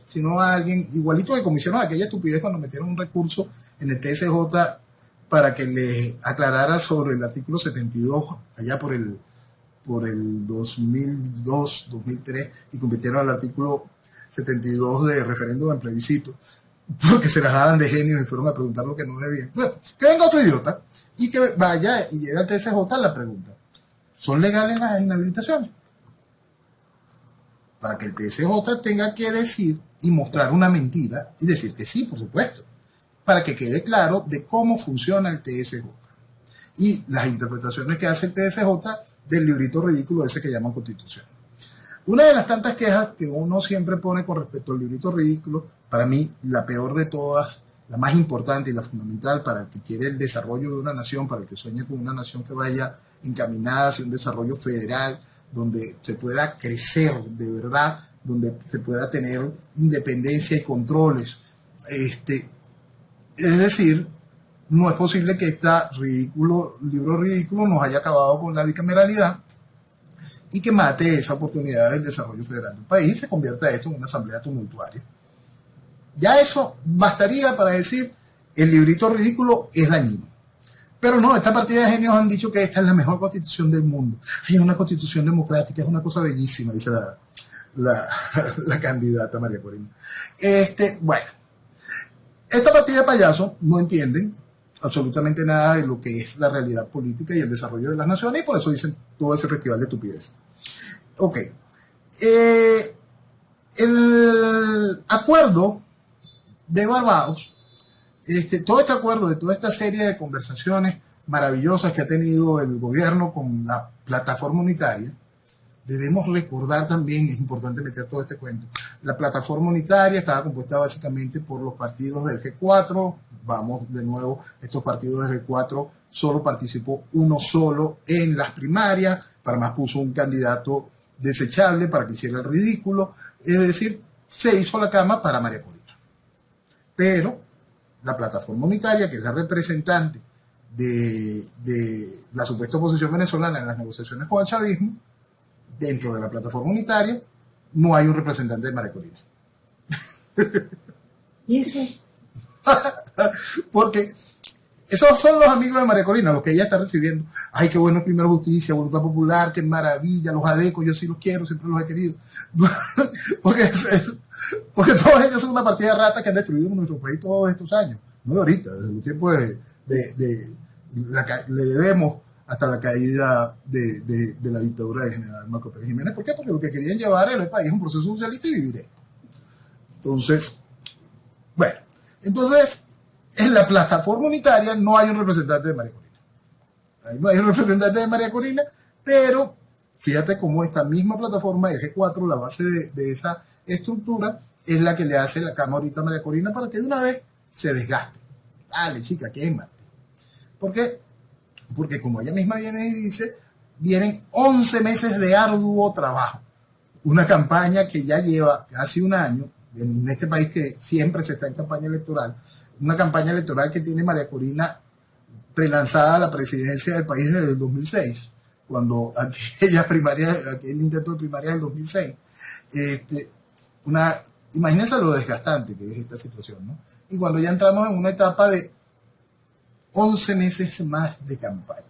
sino alguien igualito que comisionó aquella estupidez cuando metieron un recurso en el TSJ para que le aclarara sobre el artículo 72, allá por el 2002, 2003, y convirtieron al artículo 72 de referéndum en plebiscito. porque se las daban de genios y fueron a preguntar lo que no debían. Bueno, que venga otro idiota y que vaya y llegue al TSJ la pregunta. ¿Son legales las inhabilitaciones? Para que el TSJ tenga que decir y mostrar una mentira y decir que sí, por supuesto, para que quede claro de cómo funciona el TSJ y las interpretaciones que hace el TSJ del librito ridículo ese que llaman Constitución. Una de las tantas quejas que uno siempre pone con respecto al librito ridículo, para mí la peor de todas, la más importante y la fundamental para el que quiere el desarrollo de una nación, para el que sueña con una nación que vaya encaminada hacia un desarrollo federal, donde se pueda crecer de verdad, donde se pueda tener independencia y controles. Es decir, no es posible que este libro ridículo nos haya acabado con la bicameralidad y que mate esa oportunidad del desarrollo federal del país y se convierta esto en una asamblea tumultuaria. Ya eso bastaría para decir el librito ridículo es dañino. Pero no, esta partida de genios han dicho que esta es la mejor constitución del mundo. Ay, es una constitución democrática, es una cosa bellísima, dice la candidata María Corina. Bueno, esta partida de payasos no entienden absolutamente nada de lo que es la realidad política y el desarrollo de las naciones y por eso dicen todo ese festival de estupidez. Ok. El acuerdo de Barbados, todo este acuerdo de toda esta serie de conversaciones maravillosas que ha tenido el gobierno con la plataforma unitaria, debemos recordar también, es importante meter todo este cuento, la plataforma unitaria estaba compuesta básicamente por los partidos del G4, vamos de nuevo, estos partidos del G4 solo participó uno solo en las primarias, para más puso un candidato desechable para que hiciera el ridículo, es decir, se hizo la cama para María Corina. Pero la plataforma unitaria, que es la representante de la supuesta oposición venezolana en las negociaciones con el chavismo, dentro de la plataforma unitaria no hay un representante de María Corina.
¿Y eso?
Porque esos son los amigos de María Corina, los que ella está recibiendo. Ay, qué bueno, primero justicia, voluntad popular, qué maravilla, los adecos, yo sí los quiero, siempre los he querido. Porque todos ellos son una partida de ratas que han destruido nuestro país todos estos años. No de ahorita, desde el tiempo le debemos hasta la caída de la dictadura del general Marco Pérez Jiménez. ¿Por qué? Porque lo que querían llevar era el país a un proceso socialista y vivir esto. Entonces, bueno, en la plataforma unitaria no hay un representante de María Corina. Ahí no hay un representante de María Corina, pero fíjate cómo esta misma plataforma, el G4, la base de esa estructura, es la que le hace la cama ahorita a María Corina para que de una vez se desgaste. Dale, chica, quémate. ¿Por qué? Porque como ella misma viene y dice, vienen 11 meses de arduo trabajo. Una campaña que ya lleva casi un año, en este país que siempre se está en campaña electoral, una campaña electoral que tiene María Corina prelanzada a la presidencia del país desde el 2006, cuando aquel intento de primaria del 2006. Imagínense lo desgastante que es esta situación, ¿no? Y cuando ya entramos en una etapa de 11 meses más de campaña.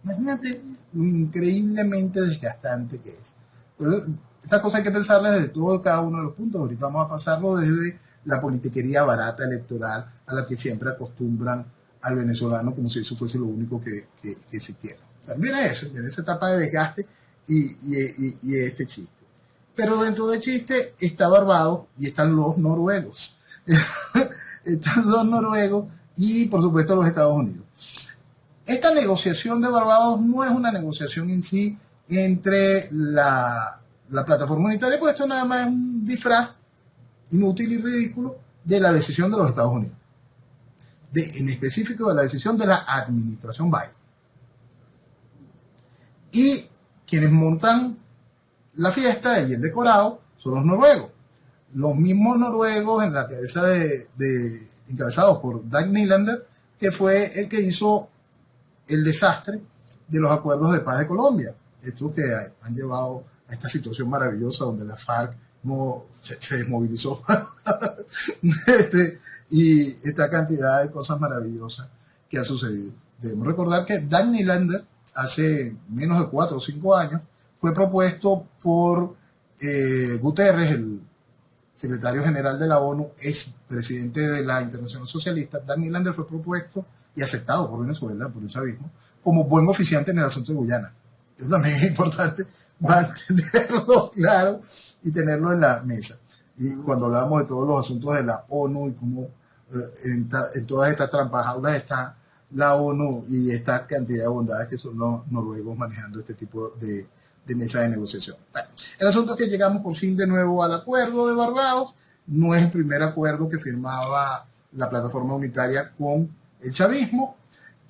Imagínate lo increíblemente desgastante que es. Entonces, estas cosas hay que pensarlas desde todo cada uno de los puntos. Ahorita vamos a pasarlo desde la politiquería barata electoral a la que siempre acostumbran al venezolano como si eso fuese lo único que existiera. También eso, viene esa etapa de desgaste y este chiste. Pero dentro del chiste está Barbados y están los noruegos. Están los noruegos y por supuesto los Estados Unidos. Esta negociación de Barbados no es una negociación en sí entre la plataforma unitaria, pues esto nada más es un disfraz inútil y ridículo de la decisión de los Estados Unidos. En específico de la decisión de la administración Biden. Y quienes montan la fiesta y el decorado son los noruegos. Los mismos noruegos en la cabeza encabezados por Dag Nylander, que fue el que hizo el desastre de los acuerdos de paz de Colombia. Estos que han llevado a esta situación maravillosa donde la FARC se desmovilizó. Y esta cantidad de cosas maravillosas que ha sucedido. Debemos recordar que Dag Nylander, hace menos de 4 o 5 años, fue propuesto por Guterres, secretario general de la ONU, es presidente de la Internacional Socialista. Dan Nylander fue propuesto y aceptado por Venezuela, por el chavismo, como buen oficiante en el asunto de Guyana. Eso también es importante mantenerlo claro y tenerlo en la mesa. Y cuando hablamos de todos los asuntos de la ONU y cómo en todas estas trampajaulas está la ONU y esta cantidad de bondades que son los noruegos manejando este tipo de mesa de negociación. Bueno, el asunto es que llegamos por fin de nuevo al acuerdo de Barbados. No es el primer acuerdo que firmaba la plataforma unitaria con el chavismo.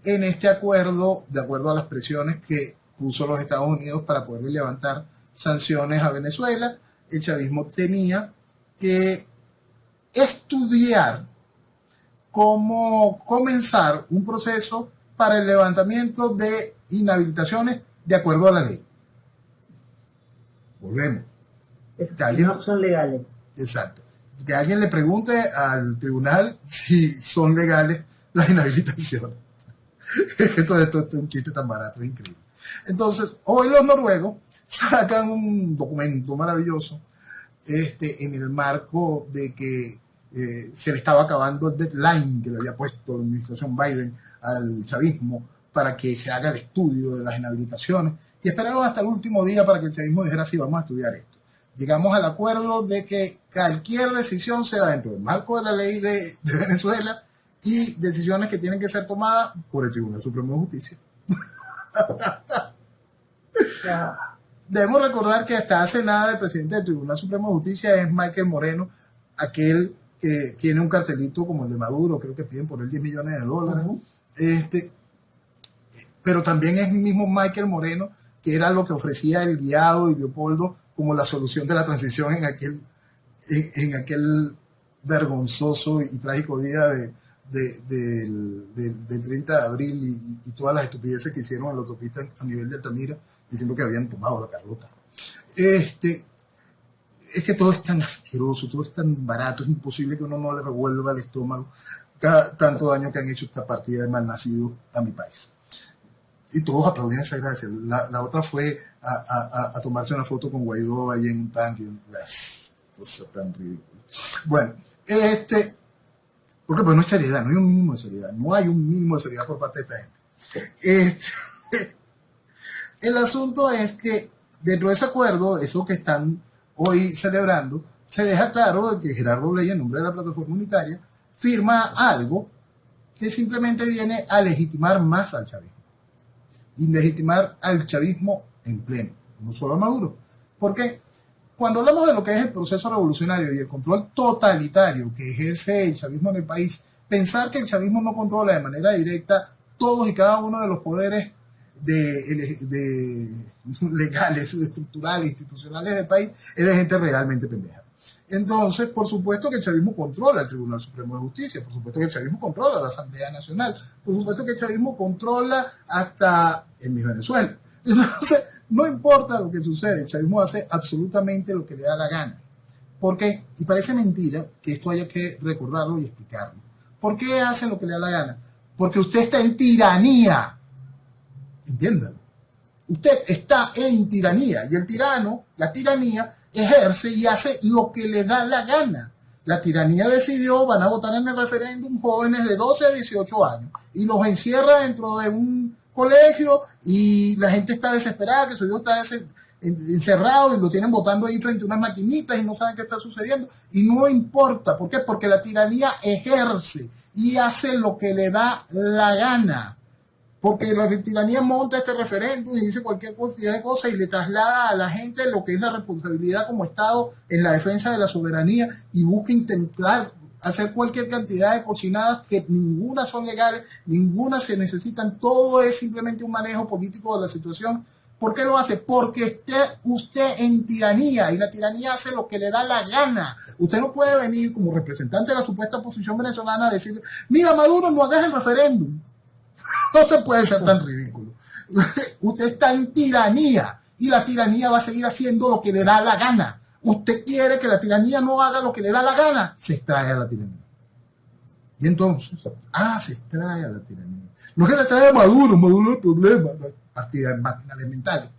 En este acuerdo, de acuerdo a las presiones que puso los Estados Unidos para poder levantar sanciones a Venezuela, el chavismo tenía que estudiar cómo comenzar un proceso para el levantamiento de inhabilitaciones de acuerdo a la ley. Volvemos.
Que no son legales.
Exacto. Que alguien le pregunte al tribunal si son legales las inhabilitaciones. Es que todo esto es un chiste tan barato, es increíble. Entonces, hoy los noruegos sacan un documento maravilloso en el marco de que se le estaba acabando el deadline que le había puesto la administración Biden al chavismo para que se haga el estudio de las inhabilitaciones, y esperaron hasta el último día para que el chavismo dijera sí, vamos a estudiar esto. Llegamos al acuerdo de que cualquier decisión sea dentro del marco de la ley de Venezuela y decisiones que tienen que ser tomadas por el Tribunal Supremo de Justicia. Debemos recordar que hasta hace nada el presidente del Tribunal Supremo de Justicia es Michael Moreno, aquel que tiene un cartelito como el de Maduro, creo que piden por él $10 millones. Pero también es el mismo Michael Moreno que era lo que ofrecía el Guiado y Leopoldo como la solución de la transición en aquel vergonzoso y trágico día del 30 de abril y todas las estupideces que hicieron en la autopista a nivel de Altamira, diciendo que habían tomado la Carlota. Es que todo es tan asqueroso, todo es tan barato, es imposible que uno no le revuelva el estómago tanto daño que han hecho esta partida de malnacidos a mi país. Y todos aplaudían esa gracia. La otra fue a tomarse una foto con Guaidó ahí en un tanque. Cosa tan ridícula. Bueno, porque pues no hay seriedad, no hay un mínimo de seriedad, no hay un mínimo de seriedad por parte de esta gente. El asunto es que dentro de ese acuerdo, eso que están hoy celebrando, se deja claro de que Gerardo Ley, en nombre de la plataforma unitaria, firma algo que simplemente viene a legitimar más al chavismo. Y legitimar al chavismo en pleno, no solo a Maduro. Porque cuando hablamos de lo que es el proceso revolucionario y el control totalitario que ejerce el chavismo en el país, pensar que el chavismo no controla de manera directa todos y cada uno de los poderes legales, estructurales, institucionales del país, es de gente realmente pendeja. Entonces, por supuesto que el chavismo controla el Tribunal Supremo de Justicia, por supuesto que el chavismo controla la Asamblea Nacional, por supuesto que el chavismo controla hasta en mi Venezuela. Entonces, no importa lo que sucede, el chavismo hace absolutamente lo que le da la gana. ¿Por qué? Y parece mentira que esto haya que recordarlo y explicarlo. ¿Por qué hace lo que le da la gana? Porque usted está en tiranía. Entiéndalo. Usted está en tiranía y el tirano, la tiranía, ejerce y hace lo que le da la gana. La tiranía decidió, van a votar en el referéndum jóvenes de 12 a 18 años y los encierra dentro de un colegio y la gente está desesperada, que su hijo está encerrado y lo tienen votando ahí frente a unas maquinitas y no saben qué está sucediendo y no importa. ¿Por qué? Porque la tiranía ejerce y hace lo que le da la gana. Porque la tiranía monta este referéndum y dice cualquier cantidad de cosas y le traslada a la gente lo que es la responsabilidad como Estado en la defensa de la soberanía y busca intentar hacer cualquier cantidad de cochinadas que ninguna son legales, ninguna se necesitan, todo es simplemente un manejo político de la situación. ¿Por qué lo hace? Porque esté usted en tiranía y la tiranía hace lo que le da la gana. Usted no puede venir como representante de la supuesta oposición venezolana a decir, mira Maduro, no hagas el referéndum. No se puede ser tan ridículo. Usted está en tiranía y la tiranía va a seguir haciendo lo que le da la gana. Usted quiere que la tiranía no haga lo que le da la gana, se extrae a la tiranía. Y entonces, se extrae a la tiranía. No es que se extrae a Maduro es el problema, partidas marginales mentales.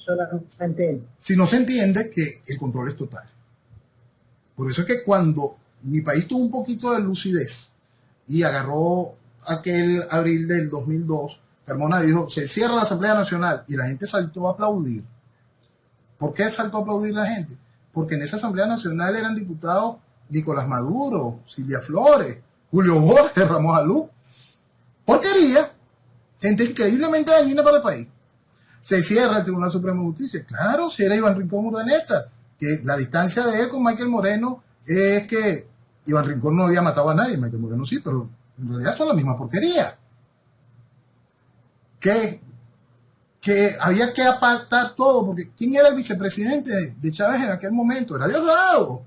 Solamente.
Si no se entiende que el control es total. Por eso es que cuando mi país tuvo un poquito de lucidez y agarró aquel abril del 2002, Carmona dijo, se cierra la Asamblea Nacional y la gente saltó a aplaudir. ¿Por qué saltó a aplaudir la gente? Porque en esa Asamblea Nacional eran diputados Nicolás Maduro, Silvia Flores, Julio Borges, Ramos Alú. Porquería. Gente increíblemente dañina para el país. Se cierra el Tribunal Supremo de Justicia. Claro, si era Iván Rincón Urdaneta, que la distancia de él con Michael Moreno es que Iván Rincón no había matado a nadie, Michael Moreno sí, pero en realidad son la misma porquería. Que había que apartar todo, porque ¿quién era el vicepresidente de Chávez en aquel momento? Era Diosdado.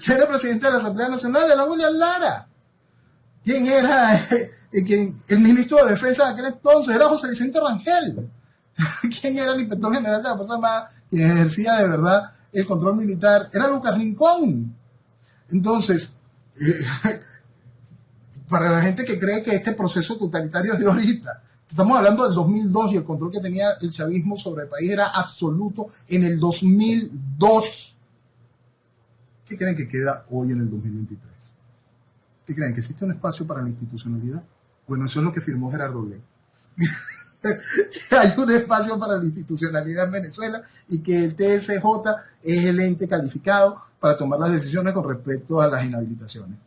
¿Quién era el presidente de la Asamblea Nacional? Era William Lara. ¿Quién era el ministro de Defensa de aquel entonces? Era José Vicente Rangel. ¿Quién era el inspector general de la Fuerza Armada que ejercía de verdad el control militar? Era Lucas Rincón. Entonces, para la gente que cree que este proceso totalitario es de ahorita, estamos hablando del 2002 y el control que tenía el chavismo sobre el país era absoluto en el 2002. ¿Qué creen que queda hoy en el 2023? ¿Qué creen? ¿Que existe un espacio para la institucionalidad? Bueno, eso es lo que firmó Gerardo Blay. Que hay un espacio para la institucionalidad en Venezuela y que el TSJ es el ente calificado para tomar las decisiones con respecto a las inhabilitaciones.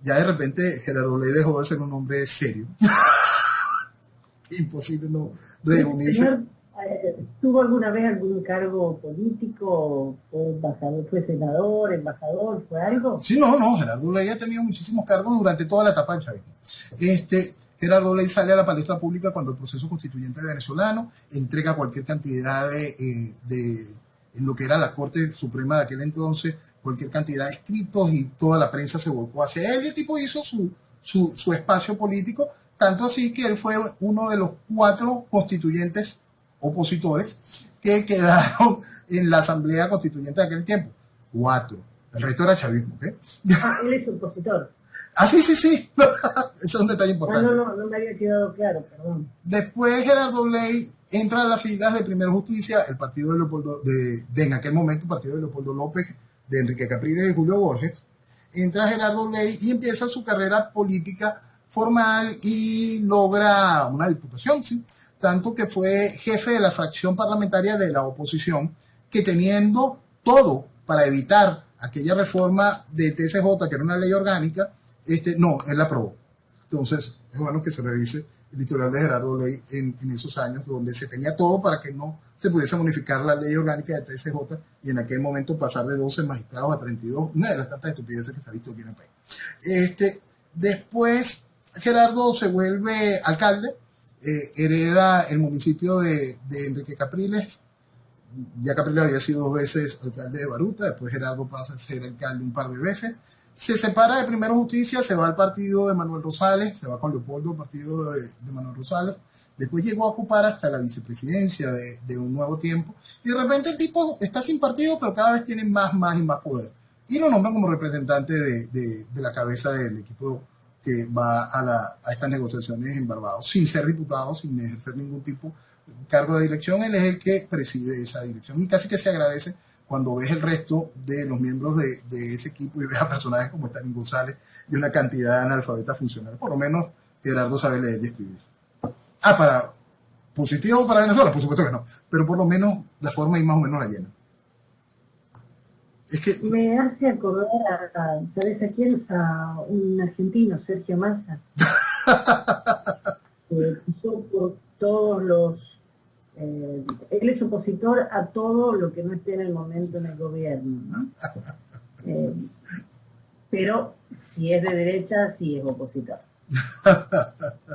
Ya de repente Gerardo Blay dejó de ser un hombre serio. Imposible no reunirse.
Señor, ¿tuvo alguna vez algún cargo político? ¿Fue senador, embajador, fue algo?
Sí, no, Gerardo Blay ha tenido muchísimos cargos durante toda la etapa del chavismo. Gerardo Blay sale a la palestra pública cuando el proceso constituyente venezolano entrega cualquier cantidad en lo que era la Corte Suprema de aquel entonces, cualquier cantidad de escritos y toda la prensa se volcó hacia él y el tipo hizo su espacio político, tanto así que él fue uno de los 4 constituyentes opositores que quedaron en la Asamblea Constituyente de aquel tiempo. 4. El resto era chavismo, ¿ok?
Él es opositor.
Sí. Eso es un detalle importante.
No me había quedado claro, perdón.
Después Gerardo Blay entra a las filas de Primero Justicia, el partido de Leopoldo, en aquel momento, el partido de Leopoldo López, de Enrique Capriles y de Julio Borges. Entra Gerardo Blay y empieza su carrera política formal y logra una diputación, ¿sí? Tanto que fue jefe de la fracción parlamentaria de la oposición, que teniendo todo para evitar aquella reforma de TSJ, que era una ley orgánica, no, él la aprobó. Entonces, es bueno que se revise el historial de Gerardo Blay en esos años, donde se tenía todo para que no se pudiese modificar la ley orgánica de TSJ y en aquel momento pasar de 12 magistrados a 32, una de las tantas estupideces que se ha visto aquí en el país. Después, Gerardo se vuelve alcalde, hereda el municipio de Enrique Capriles. Ya Capriles había sido 2 veces alcalde de Baruta, después Gerardo pasa a ser alcalde un par de veces. Se separa de Primero Justicia, se va al partido de Manuel Rosales, se va con Leopoldo al partido de Manuel Rosales. Después llegó a ocupar hasta la vicepresidencia de Un Nuevo Tiempo. Y de repente el tipo está sin partido, pero cada vez tiene más y más poder. Y lo nombran como representante de la cabeza del equipo que va a estas negociaciones en Barbados, sin ser diputado, sin ejercer ningún tipo de cargo de dirección. Él es el que preside esa dirección. Y casi que se agradece cuando ves el resto de los miembros de ese equipo y ves a personajes como Stalin González y una cantidad de analfabetas funcionales. Por lo menos Gerardo sabe leer y escribir. Para positivo para Venezuela, por supuesto que no, pero por lo menos la forma y más o menos la llena. Es que
me hace acordar ¿sabes a quién? A un argentino, Sergio Massa. Pasó por todos los... él es opositor a todo lo que no esté en el momento en el gobierno, ¿no? Pero si es de derecha, sí es opositor.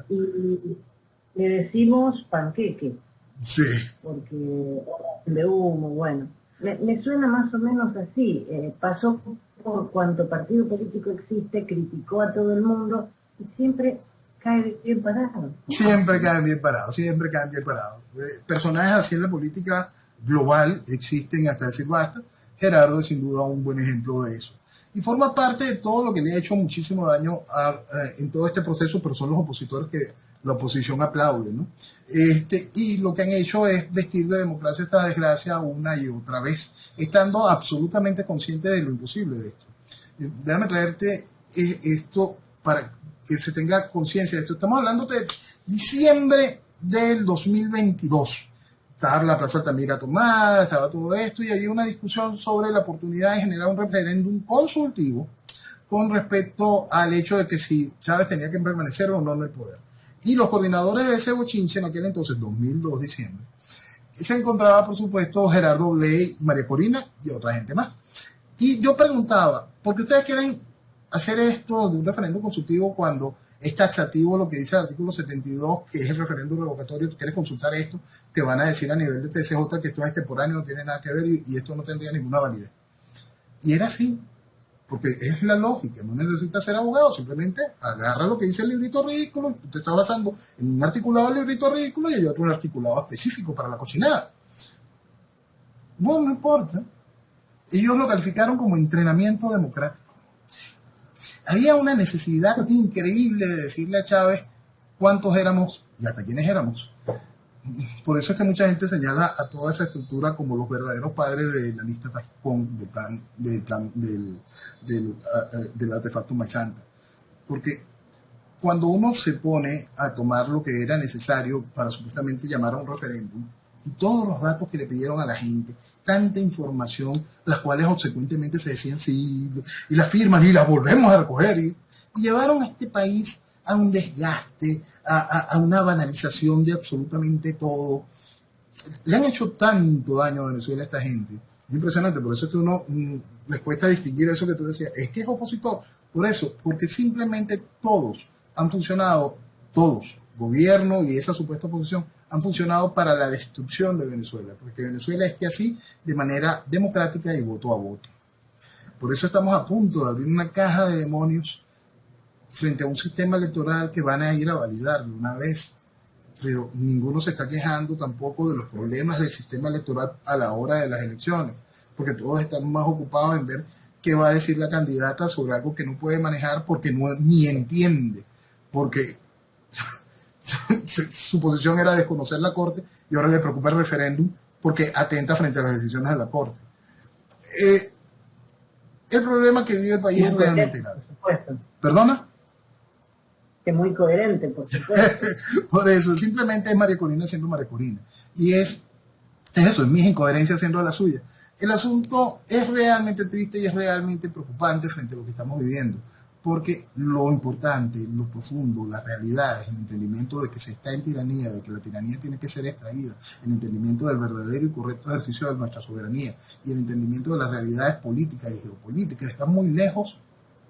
Y le decimos panqueque.
Sí.
Porque de humo, bueno. Me suena más o menos así. Pasó por cuanto partido político existe, criticó a todo el mundo y siempre cae bien parado.
Siempre caen bien parados, siempre caen bien parados. Personajes así en la política global existen hasta decir basta. Gerardo es sin duda un buen ejemplo de eso. Y forma parte de todo lo que le ha hecho muchísimo daño en todo este proceso, pero son los opositores que la oposición aplaude, ¿no? Y lo que han hecho es vestir de democracia esta desgracia una y otra vez, estando absolutamente conscientes de lo imposible de esto. Déjame traerte esto para que se tenga conciencia de esto. Estamos hablando de diciembre del 2022. Estaba la Plaza Altamira tomada, estaba todo esto, y había una discusión sobre la oportunidad de generar un referéndum consultivo con respecto al hecho de que si Chávez tenía que permanecer o no en el poder. Y los coordinadores de ese bochinche en aquel entonces, 2002, diciembre, se encontraba, por supuesto, Gerardo Bley, María Corina y otra gente más. Y yo preguntaba, ¿por qué ustedes quieren hacer esto de un referéndum consultivo cuando es taxativo lo que dice el artículo 72, que es el referéndum revocatorio? Tú quieres consultar esto, te van a decir a nivel de TCJ que esto es extemporáneo, no tiene nada que ver y esto no tendría ninguna validez. Y era así, porque es la lógica, no necesitas ser abogado, simplemente agarra lo que dice el librito ridículo, tú te estás basando en un articulado del librito ridículo y hay otro articulado específico para la cochinada. No importa. Ellos lo calificaron como entrenamiento democrático. Había una necesidad increíble de decirle a Chávez cuántos éramos y hasta quiénes éramos. Por eso es que mucha gente señala a toda esa estructura como los verdaderos padres de la lista Tajicón, del artefacto Maizanta. Porque cuando uno se pone a tomar lo que era necesario para supuestamente llamar a un referéndum, y todos los datos que le pidieron a la gente, tanta información, las cuales obsecuentemente se decían sí, y las firman y las volvemos a recoger, y llevaron a este país a un desgaste, a una banalización de absolutamente todo. Le han hecho tanto daño a Venezuela a esta gente. Es impresionante, por eso es que uno les cuesta distinguir eso que tú decías. Es que es opositor. Por eso, porque simplemente todos han funcionado, todos, gobierno y esa supuesta oposición, han funcionado para la destrucción de Venezuela, porque Venezuela esté así de manera democrática y voto a voto. Por eso estamos a punto de abrir una caja de demonios frente a un sistema electoral que van a ir a validar de una vez. Pero ninguno se está quejando tampoco de los problemas del sistema electoral a la hora de las elecciones, porque todos están más ocupados en ver qué va a decir la candidata sobre algo que no puede manejar porque no, ni entiende, porque su posición era desconocer la Corte y ahora le preocupa el referéndum porque atenta frente a las decisiones de la Corte. El problema que vive el país es realmente grave. ¿Perdona?
Que muy coherente, por supuesto.
Por eso, simplemente es María Corina siendo María Corina. Y es eso, es mis incoherencias siendo la suya. El asunto es realmente triste y es realmente preocupante frente a lo que estamos viviendo. Porque lo importante, lo profundo, las realidades, el entendimiento de que se está en tiranía, de que la tiranía tiene que ser extraída, el entendimiento del verdadero y correcto ejercicio de nuestra soberanía y el entendimiento de las realidades políticas y geopolíticas están muy lejos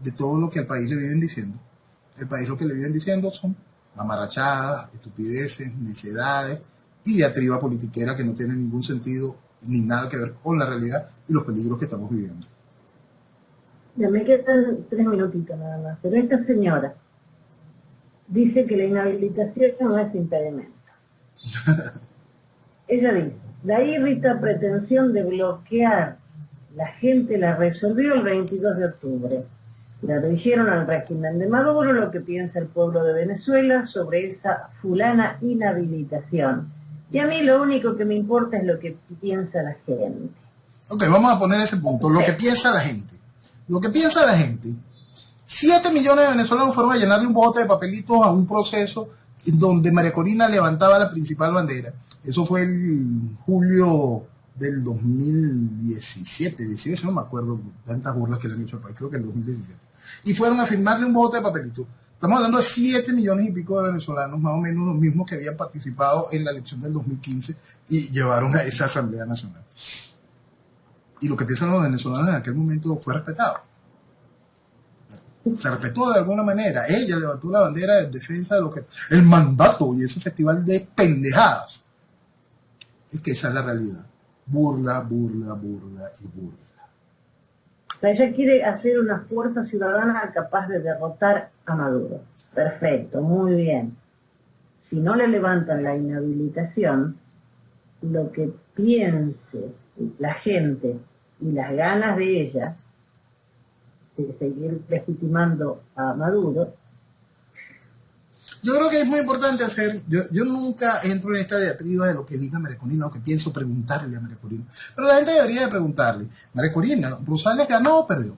de todo lo que al país le viven diciendo. El país lo que le viven diciendo son mamarrachadas, estupideces, necedades y diatriba politiquera que no tiene ningún sentido ni nada que ver con la realidad y los peligros que estamos viviendo.
Ya me quedan 3 minutitos nada más, pero esta señora dice que la inhabilitación no es impedimento. Ella dice, la irrita pretensión de bloquear la gente la resolvió el 22 de octubre. Le dijeron al régimen de Maduro lo que piensa el pueblo de Venezuela sobre esa fulana inhabilitación. Y a mí lo único que me importa es lo que piensa la gente.
Ok, vamos a poner ese punto, lo que piensa la gente. Lo que piensa la gente. 7 millones de venezolanos fueron a llenarle un bote de papelitos a un proceso donde María Corina levantaba la principal bandera. Eso fue el julio del 2017, 18, no me acuerdo, tantas burlas que le han hecho al país, creo que el 2017. Y fueron a firmarle un bote de papelitos. Estamos hablando de 7 millones y pico de venezolanos, más o menos los mismos que habían participado en la elección del 2015 y llevaron a esa Asamblea Nacional. Y lo que piensan los venezolanos en aquel momento fue respetado. Se respetó de alguna manera. Ella levantó la bandera de defensa de lo que el mandato y ese festival de pendejadas. Es que esa es la realidad. Burla, burla, burla y burla.
O sea, ella quiere hacer una fuerza ciudadana capaz de derrotar a Maduro. Perfecto, muy bien. Si no le levantan la inhabilitación, lo que piense la gente y las ganas de ella de seguir legitimando a Maduro
Yo creo que es muy importante hacer, yo nunca entro en esta diatriba de lo que diga María Corina o que pienso preguntarle a María Corina. Pero la gente debería de preguntarle, María Corina, ¿Rosales ganó o perdió?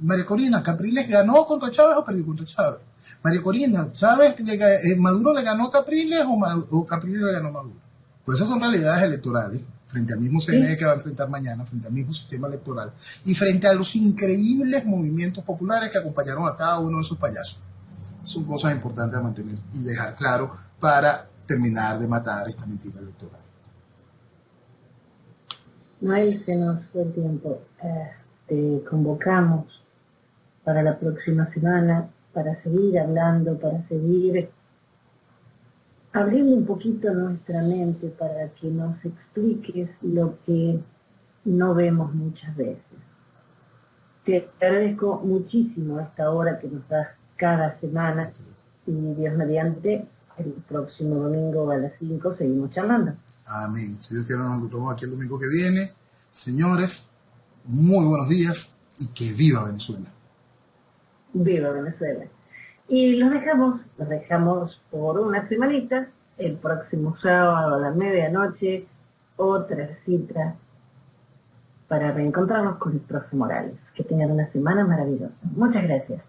María Corina, ¿Capriles ganó contra Chávez o perdió contra Chávez? María Corina, ¿Maduro le ganó a Capriles o Capriles le ganó a Maduro? Pues esas son realidades electorales, frente al mismo CNE que va a enfrentar mañana, frente al mismo sistema electoral, y frente a los increíbles movimientos populares que acompañaron a cada uno de esos payasos. Son cosas importantes a mantener y dejar claro para terminar de matar esta mentira electoral.
Noel, se nos fue el tiempo. Te convocamos para la próxima semana para seguir hablando, para seguir abriendo un poquito nuestra mente para que nos expliques lo que no vemos muchas veces. Te agradezco muchísimo esta hora que nos das cada semana y Dios mediante, el próximo domingo a las 5 seguimos charlando.
Amén. Si Dios quiere, nos encontramos aquí el domingo que viene. Señores, muy buenos días y que viva Venezuela.
Viva Venezuela. Y los dejamos por una semanita, el próximo sábado a la medianoche, otra cita para reencontrarnos con el profe Morales. Que tengan una semana maravillosa. Muchas gracias.